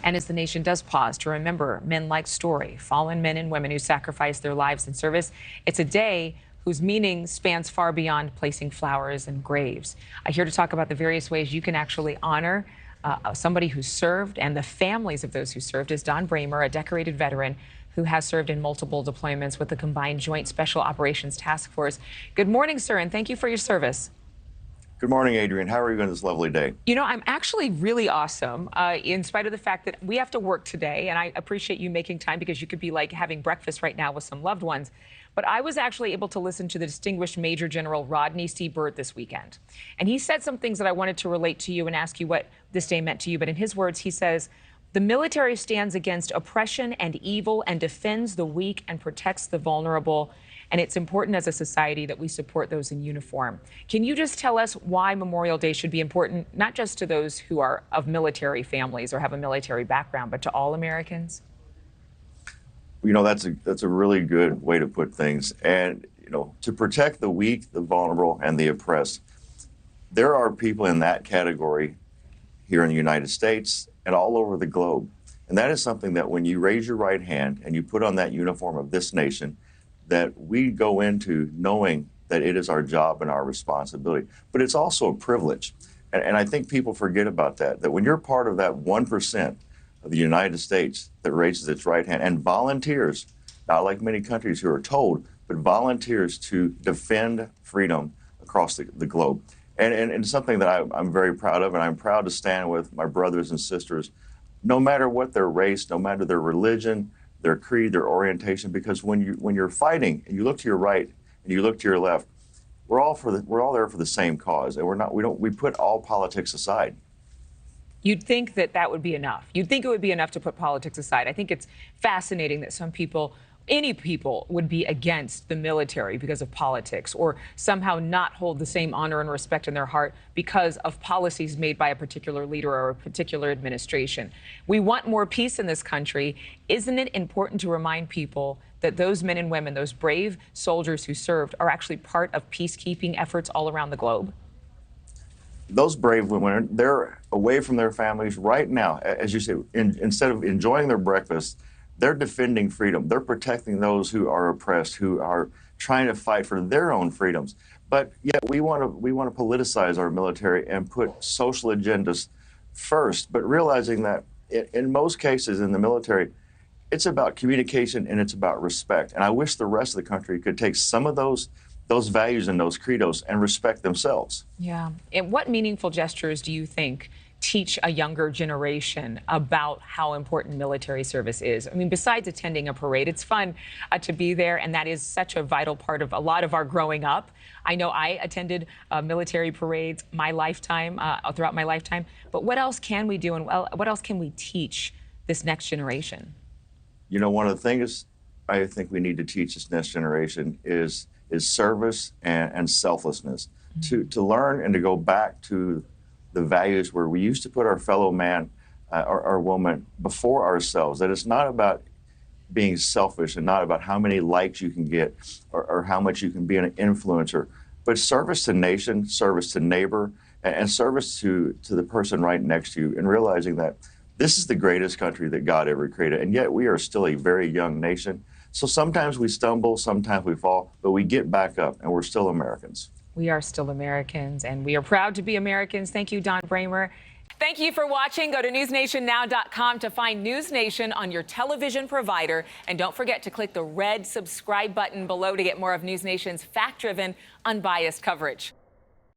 And as the nation does pause to remember men like Story, fallen men and women who sacrificed their lives in service, it's a day whose meaning spans far beyond placing flowers in graves. Here to talk about the various ways you can actually honor somebody who served and the families of those who served is Don Bramer, a decorated veteran who has served in multiple deployments with the Combined Joint Special Operations Task Force. Good morning, sir, and thank you for your service. Good morning, Adrienne. How are you on this lovely day? You know, I'm actually really awesome, in spite of the fact that we have to work today, and I appreciate you making time because you could be like having breakfast right now with some loved ones. But I was actually able to listen to the distinguished Major General Rodney C. Byrd this weekend. And he said some things that I wanted to relate to you and ask you what this day meant to you. But in his words, he says, "The military stands against oppression and evil and defends the weak and protects the vulnerable. And it's important as a society that we support those in uniform." Can you just tell us why Memorial Day should be important, not just to those who are of military families or have a military background, but to all Americans? You know, that's a really good way to put things. And, you know, to protect the weak, the vulnerable, and the oppressed, there are people in that category here in the United States and all over the globe. And that is something that when you raise your right hand and you put on that uniform of this nation, that we go into knowing that it is our job and our responsibility. But it's also a privilege. And I think people forget about that when you're part of that 1% of the United States that raises its right hand and volunteers, not like many countries who are told, but volunteers to defend freedom across the globe. And something that I'm very proud of, and I'm proud to stand with my brothers and sisters, no matter what their race, no matter their religion, their creed, their orientation, because when you're fighting and you look to your right and you look to your left, we're all there for the same cause, and we put all politics aside. You'd think that would be enough. You'd think it would be enough to put politics aside. I think it's fascinating that some people, any people, would be against the military because of politics or somehow not hold the same honor and respect in their heart because of policies made by a particular leader or a particular administration. We want more peace in this country. Isn't it important to remind people that those men and women, those brave soldiers who served, are actually part of peacekeeping efforts all around the globe? Those brave women, they're away from their families right now. As you say, instead of enjoying their breakfast, they're defending freedom. They're protecting those who are oppressed, who are trying to fight for their own freedoms. But yet we want to politicize our military and put social agendas first, but realizing that in most cases in the military, it's about communication and it's about respect. And I wish the rest of the country could take some of those values and those credos and respect themselves. Yeah. And what meaningful gestures do you think teach a younger generation about how important military service is? I mean, besides attending a parade, it's fun to be there, and that is such a vital part of a lot of our growing up. I know I attended military parades throughout my lifetime. But what else can we do, and what else can we teach this next generation? You know, one of the things I think we need to teach this next generation is service and selflessness. Mm-hmm. To learn and to go back to the values where we used to put our fellow man or woman before ourselves, that it's not about being selfish and not about how many likes you can get or how much you can be an influencer, but service to nation, service to neighbor, and service to the person right next to you, and realizing that this is the greatest country that God ever created, and yet we are still a very young nation. So sometimes we stumble, sometimes we fall, but we get back up, and we're still Americans. We are still Americans, and we are proud to be Americans. Thank you, Don Bramer. Thank you for watching. Go to newsnationnow.com to find NewsNation on your television provider. And don't forget to click the red subscribe button below to get more of NewsNation's fact-driven, unbiased coverage.